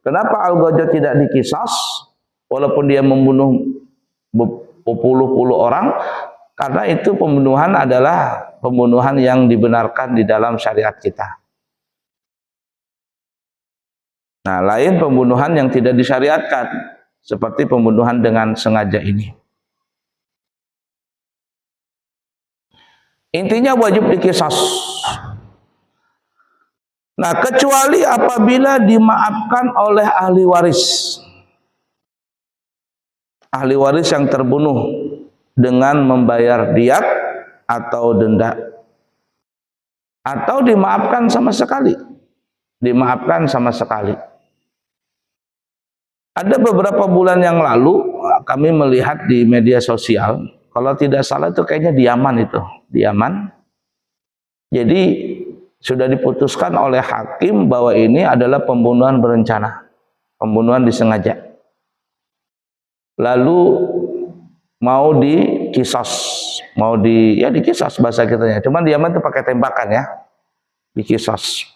Kenapa Al-Ghajjaj tidak diqisas walaupun dia membunuh berpuluh-puluh orang? Karena itu pembunuhan adalah pembunuhan yang dibenarkan di dalam syariat kita. Nah, lain pembunuhan yang tidak disyariatkan, seperti pembunuhan dengan sengaja ini. Intinya wajib diqisas. Nah, kecuali apabila dimaafkan oleh ahli waris. Ahli waris yang terbunuh dengan membayar diat atau denda. Atau dimaafkan sama sekali. Dimaafkan sama sekali. Ada beberapa bulan yang lalu kami melihat di media sosial, kalau tidak salah itu kayaknya di Yaman itu. Di Yaman. Jadi sudah diputuskan oleh hakim bahwa ini adalah pembunuhan berencana, pembunuhan disengaja. Lalu mau diqisas, diqisas bahasa kitanya. Cuman di Yaman itu pakai tembakan ya, diqisas.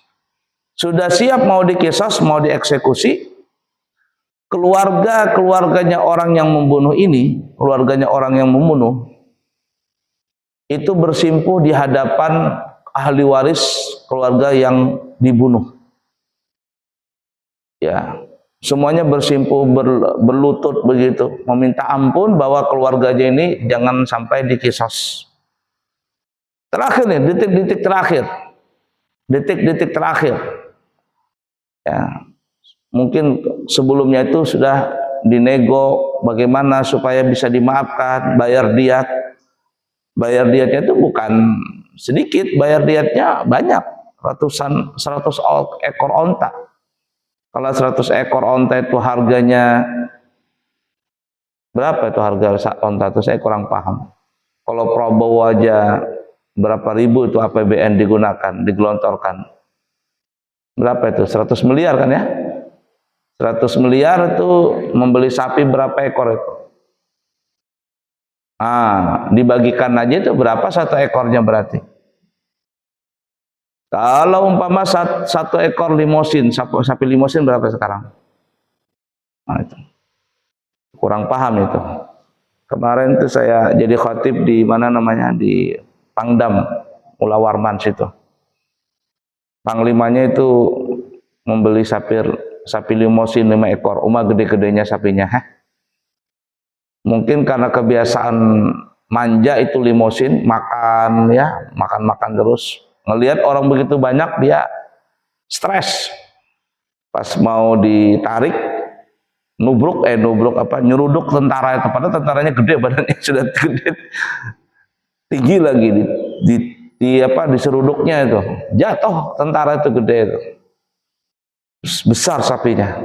Sudah siap mau diqisas, mau dieksekusi. Keluarganya orang yang membunuh ini, keluarganya orang yang membunuh, itu bersimpuh di hadapan ahli waris keluarga yang dibunuh. Ya, semuanya bersimpuh berlutut begitu, meminta ampun bahwa keluarganya ini jangan sampai diqisas. Terakhir nih, detik-detik terakhir. Ya, mungkin sebelumnya itu sudah dinego bagaimana supaya bisa dimaafkan, bayar diat. Bayar diatnya itu bukan sedikit, bayar diatnya banyak, 100 ekor onta. Kalau 100 ekor onta itu harganya berapa itu harga onta itu saya kurang paham. Kalau Prabowo aja berapa ribu itu APBN digunakan, digelontorkan. Berapa itu? 100 miliar kan ya? 100 miliar itu membeli sapi berapa ekor itu? Dibagikan aja itu berapa satu ekornya berarti? Kalau umpama satu ekor limosin, sapi limosin berapa sekarang? Nah, itu. Kurang paham itu. Kemarin itu saya jadi khatib di mana namanya, di Pangdam, Mula Warman situ. Panglimanya itu membeli sapi limosin 5 ekor, gede-gedenya sapinya. Mungkin karena kebiasaan manja itu limosin, makan terus. Ngelihat orang begitu banyak dia stres. Pas mau ditarik nyeruduk tentara itu, padahal tentaranya gede badannya, sudah gede, tinggi lagi diseruduknya itu, jatuh tentara itu gede itu, besar sapinya,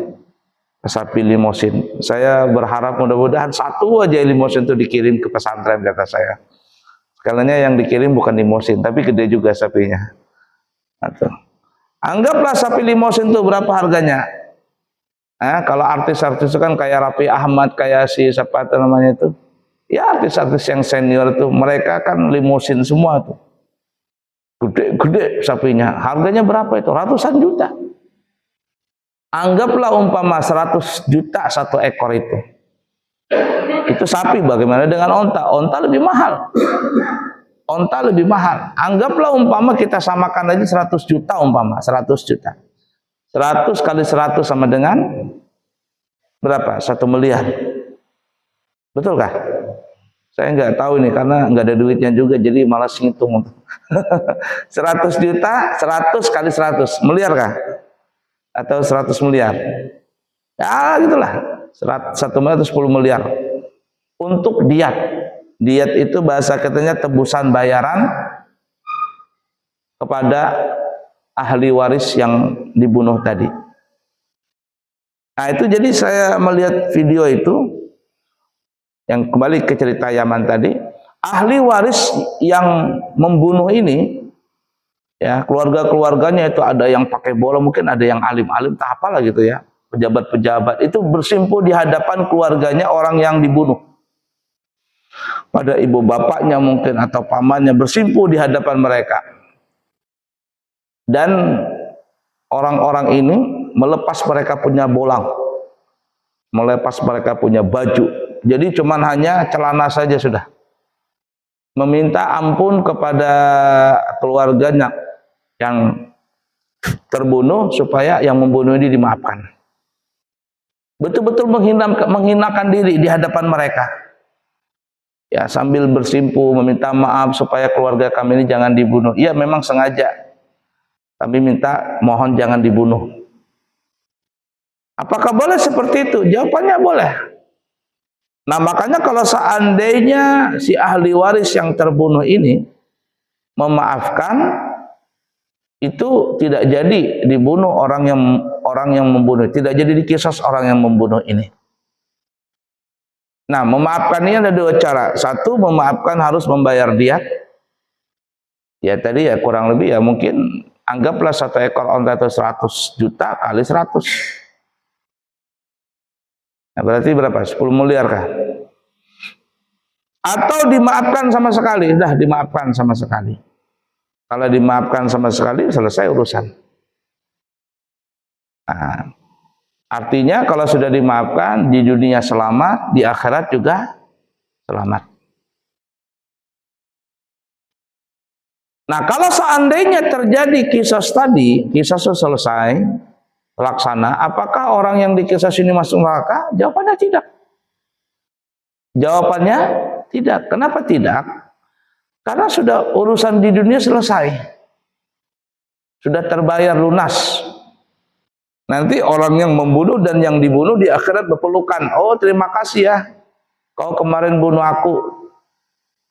sapi limosin. Saya berharap mudah-mudahan satu aja limosin itu dikirim ke pesantren, kata saya. Sekalinya yang dikirim bukan limosin, tapi gede juga sapinya. Atau anggaplah sapi limosin itu berapa harganya? Kalau artis-artis itu kan kayak Raffi Ahmad, kayak si siapa itu namanya itu, ya artis-artis yang senior itu, mereka kan limosin semua tuh, gede-gede sapinya. Harganya berapa itu? Ratusan juta. Anggaplah umpama 100 juta satu ekor itu. Itu sapi, bagaimana dengan onta? Onta lebih mahal. Onta lebih mahal. Anggaplah umpama kita samakan aja 100 juta umpama, 100 juta. 100 kali 100 sama dengan berapa? 1 miliar. Betul kah? Saya nggak tahu ini karena nggak ada duitnya juga, jadi malas ngitung. 100 juta, 100 kali 100 miliar kah? Atau 100 miliar? Ya gitulah. 1 miliar atau 10 miliar. Untuk diat. Diat itu bahasa katanya tebusan bayaran kepada ahli waris yang dibunuh tadi. Nah itu jadi saya melihat video itu, yang kembali ke cerita Yaman tadi, ahli waris yang membunuh ini, ya keluarganya itu ada yang pakai bola, mungkin ada yang alim-alim, tak apalah gitu ya, pejabat-pejabat itu bersimpuh di hadapan keluarganya orang yang dibunuh. Pada ibu bapaknya mungkin atau pamannya bersimpuh di hadapan mereka. Dan orang-orang ini melepas mereka punya bolang, melepas mereka punya baju. Jadi cuman hanya celana saja sudah. Meminta ampun kepada keluarganya yang terbunuh supaya yang membunuh ini dimaafkan. Betul-betul menghinakan diri di hadapan mereka. Ya, sambil bersimpu meminta maaf supaya keluarga kami ini jangan dibunuh. Iya, memang sengaja. Kami minta mohon jangan dibunuh. Apakah boleh seperti itu? Jawabannya boleh. Nah, makanya kalau seandainya si ahli waris yang terbunuh ini memaafkan, itu tidak jadi dibunuh orang yang membunuh, tidak jadi dikisos orang yang membunuh ini. Nah, memaafkan ini ada dua cara. Satu, memaafkan harus membayar diat. Ya tadi ya kurang lebih ya mungkin anggaplah 1 ekor onta itu 100 juta kali 100. Nah, berarti berapa? 10 miliar kah? Atau dimaafkan sama sekali, sudah dimaafkan sama sekali. Kalau dimaafkan sama sekali, selesai urusan. Nah, artinya kalau sudah dimaafkan, di dunia selamat, di akhirat juga selamat. Nah, kalau seandainya terjadi kisos tadi, kisos selesai, terlaksana, apakah orang yang dikisos ini masuk neraka? Jawabannya tidak. Jawabannya tidak. Kenapa tidak? Karena sudah urusan di dunia selesai. Sudah terbayar lunas. Nanti orang yang membunuh dan yang dibunuh di akhirat berpelukan. Oh, terima kasih ya. Kau kemarin bunuh aku.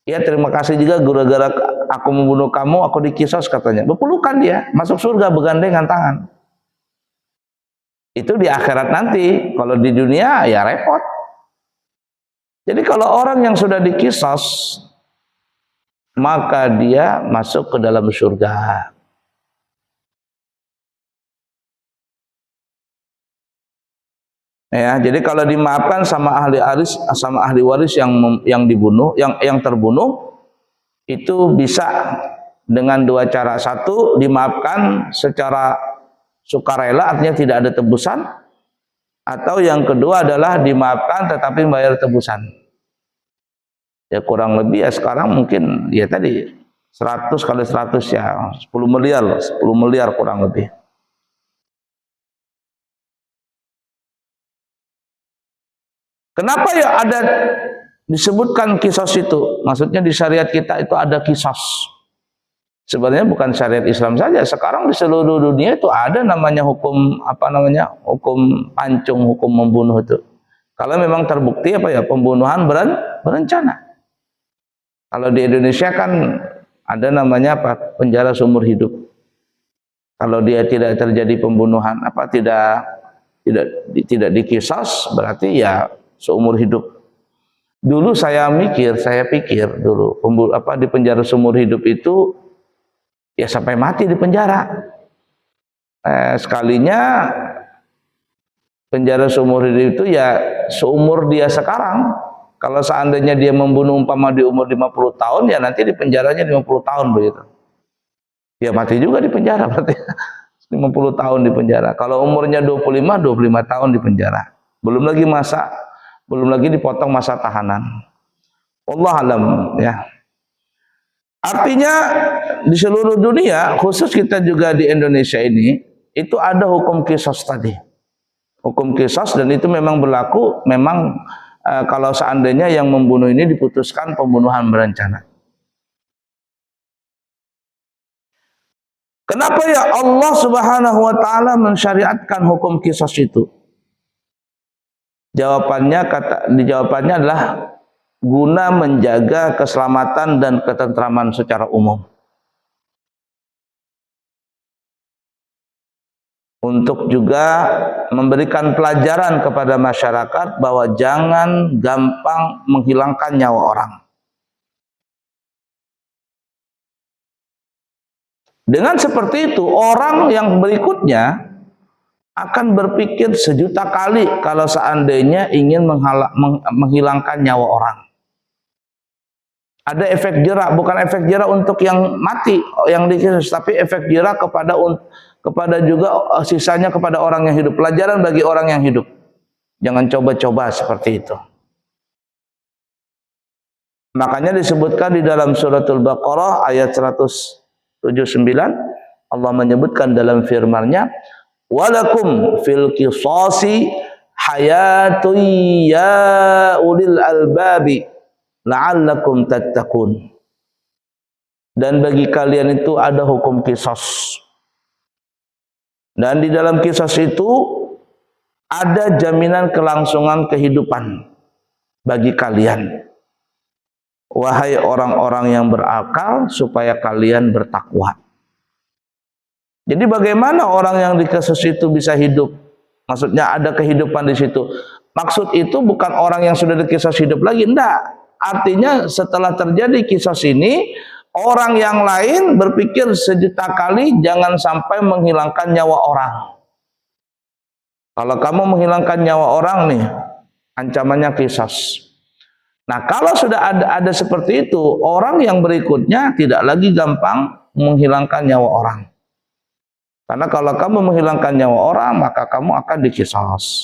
Ya, terima kasih juga gara-gara aku membunuh kamu, aku dikisos katanya. Berpelukan dia, masuk surga bergandengan tangan. Itu di akhirat nanti. Kalau di dunia ya repot. Jadi kalau orang yang sudah dikisos, maka dia masuk ke dalam surga. Ya, jadi kalau dimaafkan sama ahli waris yang dibunuh, yang terbunuh, itu bisa dengan dua cara. Satu, dimaafkan secara sukarela, artinya tidak ada tebusan. Atau yang kedua adalah dimaafkan tetapi membayar tebusan. Ya kurang lebih ya sekarang mungkin ya tadi 100 kali 100 ya 10 miliar, 10 miliar kurang lebih. Kenapa ya ada disebutkan kisos itu? Maksudnya di syariat kita itu ada kisos. Sebenarnya bukan syariat Islam saja. Sekarang di seluruh dunia itu ada namanya hukum hukum pancung, hukum membunuh itu. Kalau memang terbukti pembunuhan berencana. Kalau di Indonesia kan ada namanya penjara seumur hidup. Kalau dia tidak terjadi pembunuhan tidak dikisos berarti ya seumur hidup. Dulu saya pikir dulu di penjara seumur hidup itu ya sampai mati di penjara. Sekalinya penjara seumur hidup itu ya seumur dia sekarang. Kalau seandainya dia membunuh umpama di umur 50 tahun ya nanti di penjaranya 50 tahun begitu. Ya mati juga di penjara berarti 50 tahun di penjara. Kalau umurnya 25 tahun di penjara. Belum lagi dipotong masa tahanan. Wallahu alam ya. Artinya di seluruh dunia, khusus kita juga di Indonesia ini, itu ada hukum kisos tadi. Hukum kisos dan itu memang berlaku, kalau seandainya yang membunuh ini diputuskan pembunuhan berencana. Kenapa ya Allah Subhanahu wa taala mensyariatkan hukum kisos itu? Jawabannya adalah guna menjaga keselamatan dan ketentraman secara umum. Untuk juga memberikan pelajaran kepada masyarakat bahwa jangan gampang menghilangkan nyawa orang. Dengan seperti itu, orang yang berikutnya akan berpikir sejuta kali kalau seandainya ingin menghilangkan nyawa orang. Ada efek jerak, bukan efek jerak untuk yang mati, yang dikisos, tapi efek jerak kepada juga sisanya kepada orang yang hidup. Pelajaran bagi orang yang hidup. Jangan coba-coba seperti itu. Makanya disebutkan di dalam suratul Baqarah ayat 179, Allah menyebutkan dalam firman-Nya, walakum fil qisasi hayatun ya ulil albabi la'allakum tattaqun. Dan bagi kalian itu ada hukum qisas. Dan di dalam qisas itu ada jaminan kelangsungan kehidupan bagi kalian. Wahai orang-orang yang berakal, supaya kalian bertakwa. Jadi bagaimana orang yang di qisas itu bisa hidup? Maksudnya ada kehidupan di situ. Maksud itu bukan orang yang sudah di qisas hidup lagi, enggak. Artinya setelah terjadi qisas ini, orang yang lain berpikir sejuta kali jangan sampai menghilangkan nyawa orang. Kalau kamu menghilangkan nyawa orang nih, ancamannya qisas. Nah, kalau sudah ada seperti itu, orang yang berikutnya tidak lagi gampang menghilangkan nyawa orang. Karena kalau kamu menghilangkan nyawa orang, maka kamu akan diqisas.